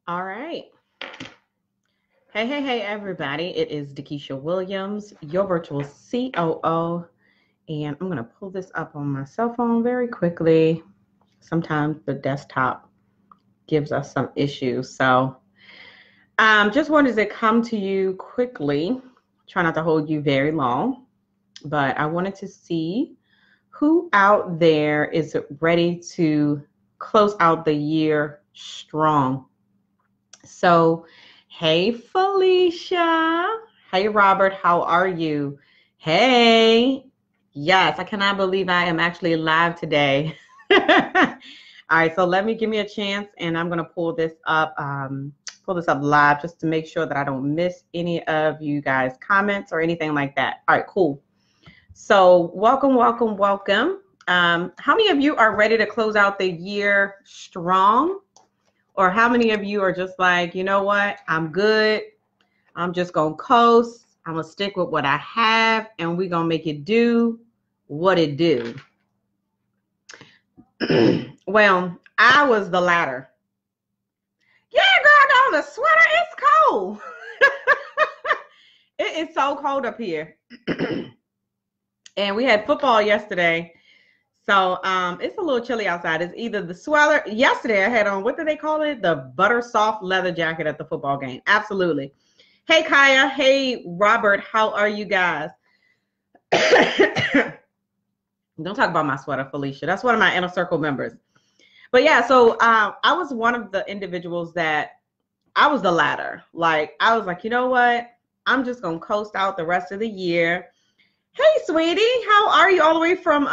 All right. Hey, everybody. It is Dakisha Williams, your virtual COO. And I'm going to pull this up on my cell phone very quickly. Sometimes the desktop gives us some issues. So just wanted to come to you quickly. Try not to hold you very long. But I wanted to see who out there is ready to close out the year strong. So, hey, Felicia. Hey, Robert. How are you? Hey. Yes, I cannot believe I am actually live today. All right, so give me a chance, and I'm going to pull this up live just to make sure that I don't miss any of you guys' comments or anything like that. All right, cool. So, welcome. How many of you are ready to close out the year strong? Or how many of you are just like, you know what? I'm good. I'm just going to coast. I'm going to stick with what I have, and we're going to make it do what it do. Well, I was the latter. Yeah, girl, no, the sweater is cold. It is so cold up here. And we had football yesterday. So it's a little chilly outside. It's either the sweater. Yesterday I had on, what do they call it? The butter soft leather jacket at the football game. Absolutely. Hey, Kaya. Hey, Robert. How are you guys? Don't talk about my sweater, Felicia. That's one of my inner circle members. But yeah, so I was one of the individuals that I was the latter. Like, I was like, you know what? I'm just going to coast out the rest of the year. Hey, sweetie, how are you all the way from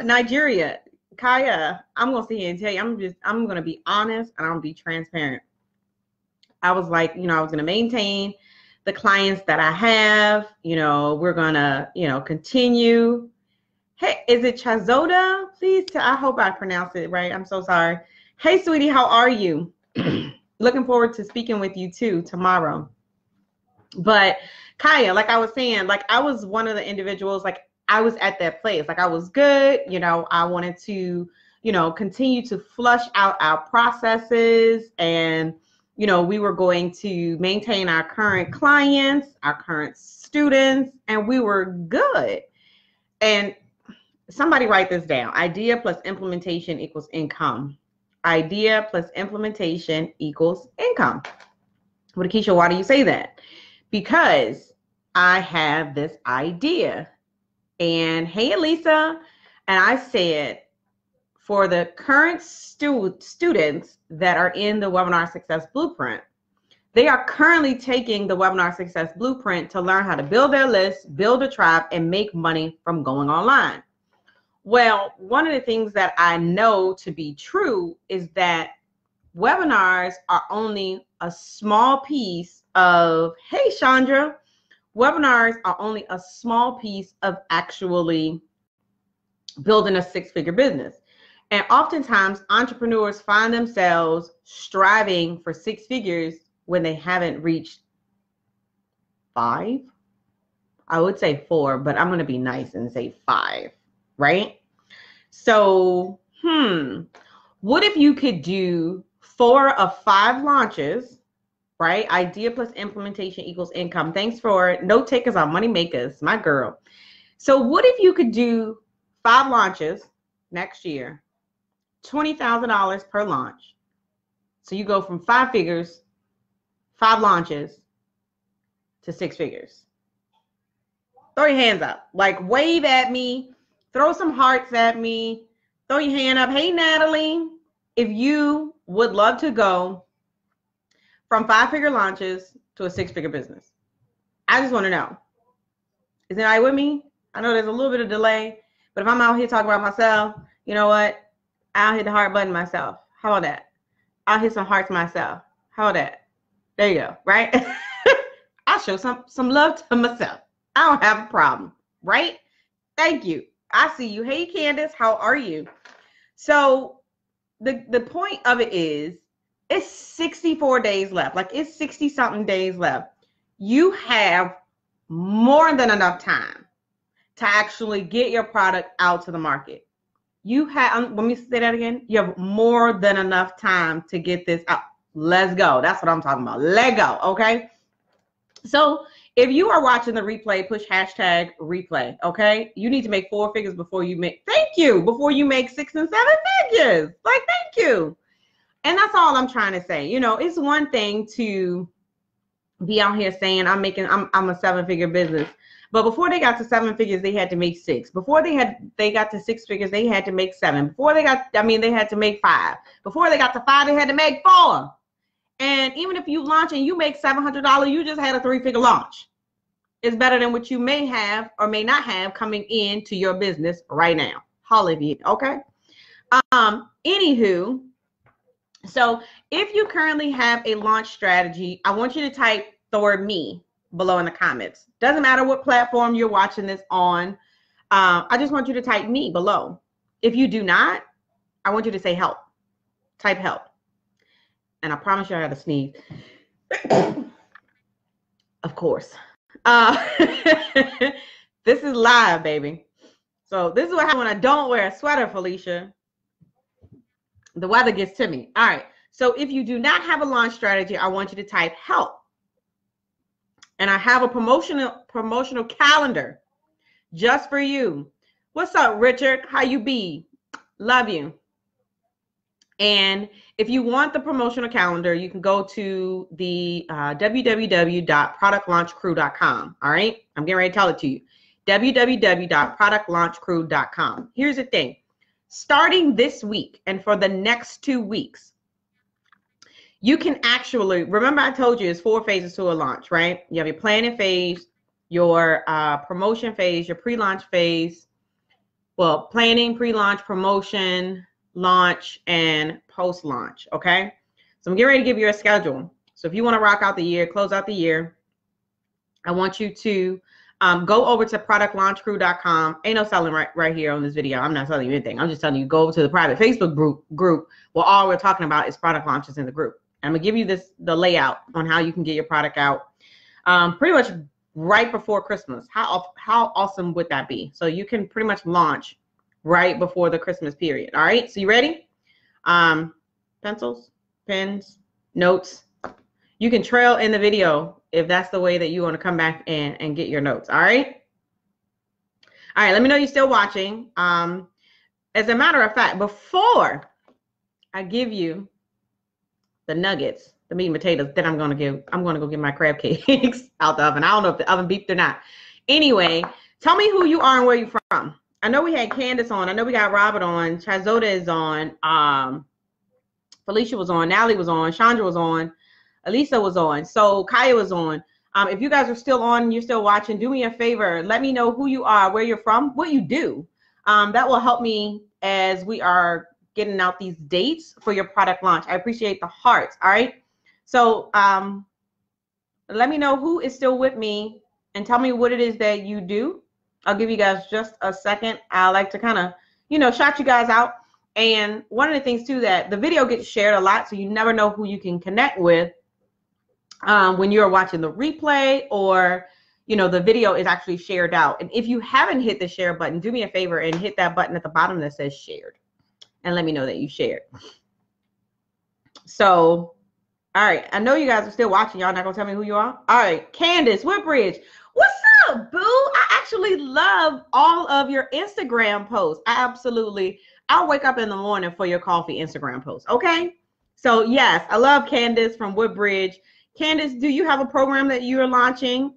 Nigeria? Kaya, I'm going to sit here and tell you, I'm going to be honest and I'm going to be transparent. I was like, I was going to maintain the clients that I have. We're going to, continue. Hey, is it Chazoda? Please, I hope I pronounced it right. I'm so sorry. Hey, sweetie, how are you? Looking forward to speaking with you too tomorrow. But Kaya, like I was saying, like I was one of the individuals, like I was at that place, like I was good, I wanted to, continue to flush out our processes, and, we were going to maintain our current clients, our current students, and we were good. And somebody write this down: idea plus implementation equals income. Idea plus implementation equals income. Well, Keisha, why do you say that? Because I have this idea. And hey, Elisa, and I said, for the current students that are in the Webinar Success Blueprint, they are currently taking the Webinar Success Blueprint to learn how to build their list, build a tribe, and make money from going online. Well, one of the things that I know to be true is that webinars are only a small piece of, hey, Chandra, webinars are only a small piece of actually building a six-figure business. And oftentimes entrepreneurs find themselves striving for six figures when they haven't reached 5. I would say 4, but I'm going to be nice and say 5, right? So, what if you could do 4 of 5 launches, right? Idea plus implementation equals income. Thanks for note takers are money makers, my girl. So what if you could do 5 launches next year, $20,000 per launch? So you go from 5 figures, 5 launches to 6 figures. Throw your hands up, like wave at me, throw some hearts at me, throw your hand up. Hey, Natalie, if you would love to go from 5-figure launches to a 6-figure business. I just want to know. Is anybody with me? I know there's a little bit of delay, but if I'm out here talking about myself, you know what? I'll hit the heart button myself. How about that? I'll hit some hearts myself. How about that? There you go, right? I'll show some love to myself. I don't have a problem, right? Thank you. I see you. Hey, Candace, how are you? So the point of it is, it's 64 days left. Like, it's 60 something days left. You have more than enough time to actually get your product out to the market. You have, let me say that again. You have more than enough time to get this out. Let's go. That's what I'm talking about. Let go. Okay. So if you are watching the replay, push hashtag replay. Okay. You need to make 4 figures before you make, before you make 6 and 7 figures. Like, thank you. And that's all I'm trying to say. You know, it's one thing to be out here saying I'm a 7-figure business. But before they got to 7 figures, they had to make 6. Before they got to 6 figures, they had to make 7. Before they had to make 5. Before they got to 5, they had to make 4. And even if you launch and you make $700, you just had a 3-figure launch. It's better than what you may have or may not have coming into your business right now. Holiday, okay? Anywho, so if you currently have a launch strategy, I want you to type the word me below in the comments. Doesn't matter what platform you're watching this on. I just want you to type me below. If you do not, I want you to say help. Type help. And I promise you I had to sneeze. Of course. This is live, baby. So this is what happens when I don't wear a sweater, Felicia. The weather gets to me. All right. So if you do not have a launch strategy, I want you to type help. And I have a promotional calendar just for you. What's up, Richard? How you be? Love you. And if you want the promotional calendar, you can go to the www.productlaunchcrew.com. All right. I'm getting ready to tell it to you. www.productlaunchcrew.com. Here's the thing. Starting this week and for the next 2 weeks, you can actually, remember I told you it's 4 phases to a launch, right? You have your planning phase, your promotion phase, your pre-launch phase. Well, planning, pre-launch, promotion, launch, and post-launch, okay? So I'm getting ready to give you a schedule. So if you want to rock out the year, close out the year, I want you to go over to productlaunchcrew.com. Ain't no selling right here on this video. I'm not selling you anything. I'm just telling you, go over to the private Facebook group where all we're talking about is product launches in the group. I'm going to give you the layout on how you can get your product out pretty much right before Christmas. How awesome would that be? So you can pretty much launch right before the Christmas period. All right. So you ready? Pencils, pens, notes. You can trail in the video if that's the way that you want to come back and get your notes. All right. All right. Let me know you're still watching. As a matter of fact, before I give you the nuggets, the meat and potatoes, then I'm going to go get my crab cakes out the oven. I don't know if the oven beeped or not. Anyway, tell me who you are and where you're from. I know we had Candace on. I know we got Robert on. Chazoda is on. Felicia was on. Natalie was on. Chandra was on. Elisa was on. So Kaya was on. If you guys are still on, you're still watching, do me a favor. Let me know who you are, where you're from, what you do. That will help me as we are getting out these dates for your product launch. I appreciate the hearts. All right. So let me know who is still with me and tell me what it is that you do. I'll give you guys just a second. I like to kind of, shout you guys out. And one of the things too, that the video gets shared a lot, so you never know who you can connect with when you're watching the replay or, the video is actually shared out. And if you haven't hit the share button, do me a favor and hit that button at the bottom that says shared and let me know that you shared. So, all right. I know you guys are still watching. Y'all not going to tell me who you are? All right. Candace Woodbridge. What's up, boo? I actually love all of your Instagram posts. I'll wake up in the morning for your coffee Instagram posts. Okay. So yes, I love Candace from Woodbridge. Candace, do you have a program that you are launching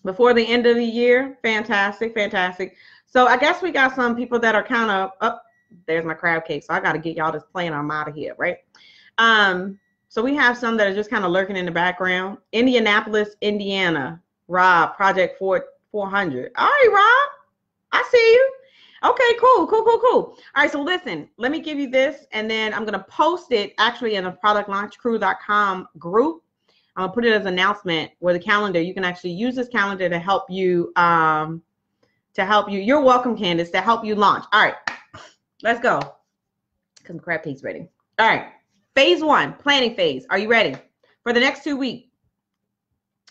before the end of the year? Fantastic. Fantastic. So I guess we got some people that are kind of up. There's my crab cake. So I got to get y'all this plane. I'm out of here. Right. So we have some that are just kind of lurking in the background. Indianapolis, Indiana. Rob, Project 400. All right, Rob. I see you. Okay, cool. All right, so listen, let me give you this, and then I'm going to post it actually in the productlaunchcrew.com group. I'm going to put it as an announcement where the calendar, you can actually use this calendar to help you, You're welcome, Candace, to help you launch. All right, let's go. Because the crab cake's ready. All right, phase 1, planning phase. Are you ready? For the next 2 weeks.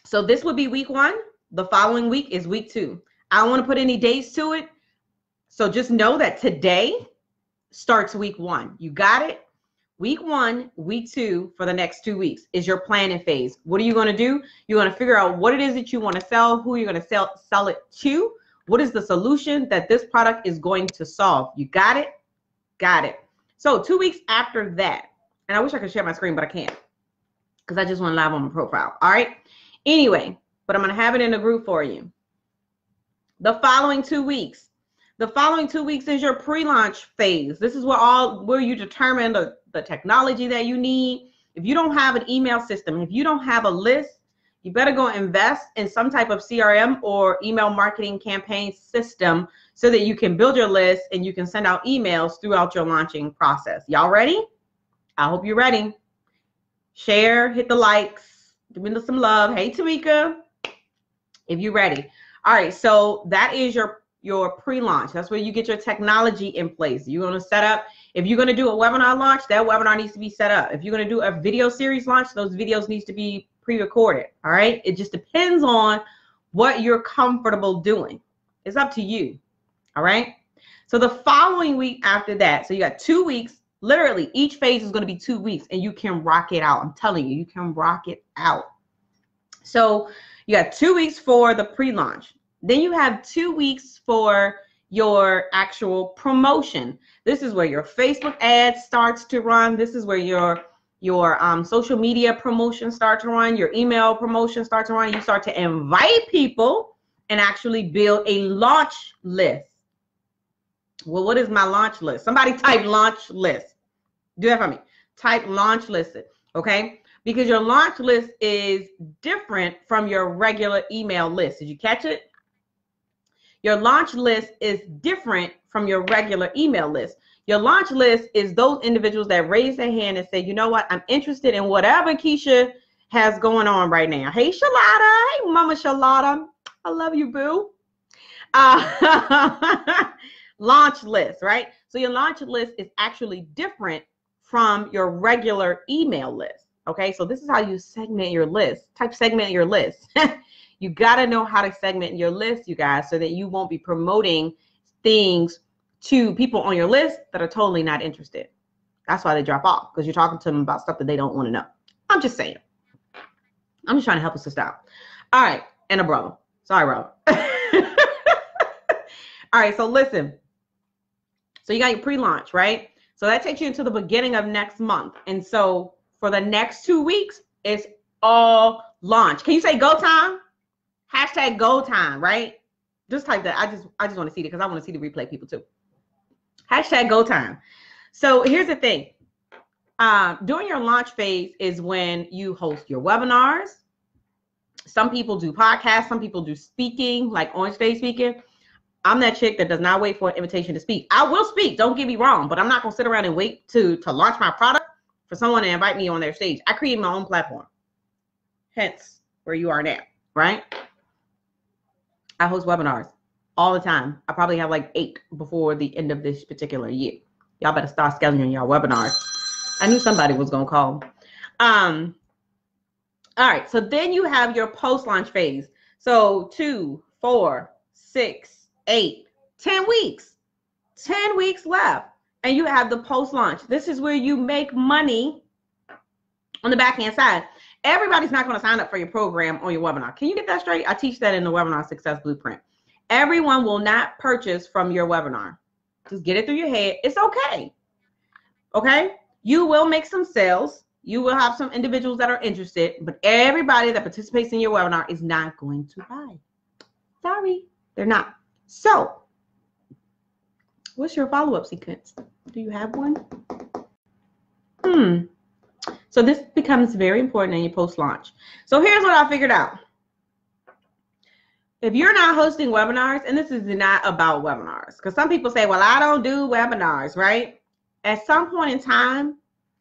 So this would be week 1. The following week is week 2. I don't want to put any dates to it. So just know that today starts week 1. You got it? Week 1, week 2 for the next 2 weeks is your planning phase. What are you going to do? You're going to figure out what it is that you want to sell, who you're going to sell it to. What is the solution that this product is going to solve? You got it? Got it. So 2 weeks after that, and I wish I could share my screen, but I can't because I just went live on my profile. All right. Anyway, but I'm going to have it in the group for you. The following 2 weeks. The following 2 weeks is your pre-launch phase. This is where you determine the technology that you need. If you don't have an email system, if you don't have a list, you better go invest in some type of CRM or email marketing campaign system so that you can build your list and you can send out emails throughout your launching process. Y'all ready? I hope you're ready. Share, hit the likes, give me some love. Hey, Tamika, if you're ready. All right, so that is your pre-launch. That's where you get your technology in place. You're going to set up, if you're going to do a webinar launch, that webinar needs to be set up. If you're going to do a video series launch, those videos needs to be pre-recorded. All right. It just depends on what you're comfortable doing. It's up to you. All right. So the following week after that, so you got 2 weeks, literally each phase is going to be 2 weeks and you can rock it out. I'm telling you, you can rock it out. So you got 2 weeks for the pre-launch. Then you have 2 weeks for your actual promotion. This is where your Facebook ad starts to run. This is where your social media promotion starts to run. Your email promotion starts to run. You start to invite people and actually build a launch list. Well, what is my launch list? Somebody type launch list. Do that for me. Type launch list. Okay? Because your launch list is different from your regular email list. Did you catch it? Your launch list is different from your regular email list. Your launch list is those individuals that raise their hand and say, you know what, I'm interested in whatever Keisha has going on right now. Hey, Shalada. Hey, Mama Shalada. I love you, boo. Launch list, right? So your launch list is actually different from your regular email list. Okay, so this is how you segment your list. Type segment your list. You got to know how to segment your list, you guys, so that you won't be promoting things to people on your list that are totally not interested. That's why they drop off, because you're talking to them about stuff that they don't want to know. I'm just saying. I'm just trying to help us out. All right. And a brother. Sorry, bro. All right. So listen. So you got your pre-launch, right? So that takes you into the beginning of next month. And so for the next 2 weeks, it's all launch. Can you say go time? Hashtag go time, right? Just type that. I just want to see it because I want to see the replay people too. Hashtag go time. So here's the thing. During your launch phase is when you host your webinars. Some people do podcasts. Some people do speaking, like on stage speaking. I'm that chick that does not wait for an invitation to speak. I will speak. Don't get me wrong, but I'm not going to sit around and wait to launch my product for someone to invite me on their stage. I create my own platform. Hence where you are now, right? I host webinars all the time. I probably have like 8 before the end of this particular year. Y'all better start scheduling y'all webinars. I knew somebody was going to call. All right. So then you have your post-launch phase. So 2, 4, 6, 8, 10 weeks. 10 weeks left. And you have the post-launch. This is where you make money on the back-end side. Everybody's not going to sign up for your program or your webinar. Can you get that straight? I teach that in the Webinar Success Blueprint. Everyone will not purchase from your webinar. Just get it through your head. It's okay. Okay? You will make some sales. You will have some individuals that are interested, but everybody that participates in your webinar is not going to buy. Sorry, they're not. So, what's your follow-up sequence? Do you have one? So this becomes very important in your post-launch. So here's what I figured out. If you're not hosting webinars, and this is not about webinars, because some people say, well, I don't do webinars, right? At some point in time,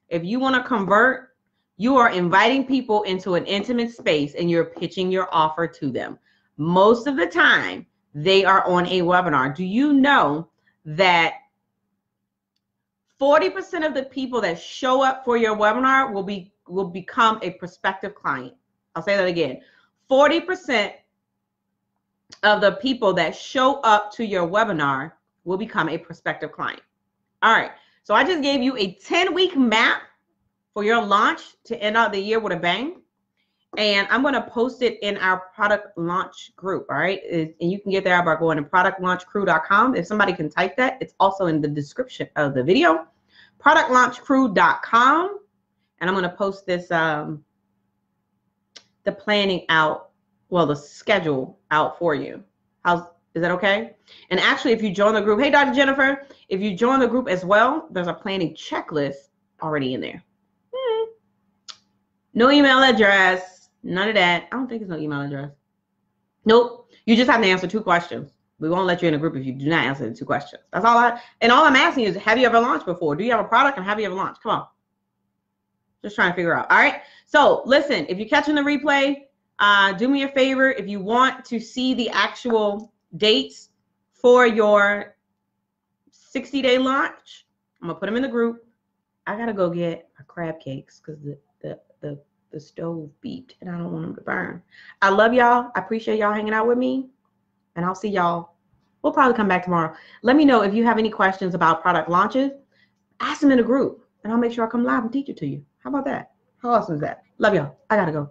if you want to convert, you are inviting people into an intimate space and you're pitching your offer to them. Most of the time, they are on a webinar. Do you know that 40% of the people that show up for your webinar will become a prospective client? I'll say that again. 40% of the people that show up to your webinar will become a prospective client. All right. So I just gave you a 10-week map for your launch to end out the year with a bang. And I'm going to post it in our product launch group. All right. And you can get there by going to productlaunchcrew.com. If somebody can type that, it's also in the description of the video. Productlaunchcrew.com. And I'm going to post this, the planning out, well, the schedule out for you. Is that okay? And actually, if you join the group, hey, Dr. Jennifer, if you join the group as well, there's a planning checklist already in there. No email address, none of that. I don't think it's no email address. Nope. You just have to answer 2 questions. We won't let you in a group if you do not answer the 2 questions. That's all and all I'm asking is, have you ever launched before? Do you have a product and have you ever launched? Come on. Just trying to figure out. All right. So listen, if you're catching the replay, do me a favor. If you want to see the actual dates for your 60-day launch, I'm gonna put them in the group. I gotta go get my crab cakes because the stove beeped and I don't want them to burn. I love y'all. I appreciate y'all hanging out with me, and I'll see y'all. We'll probably come back tomorrow. Let me know if you have any questions about product launches. Ask them in the group, and I'll make sure I come live and teach it to you. How about that? How awesome is that? Love y'all. I gotta go.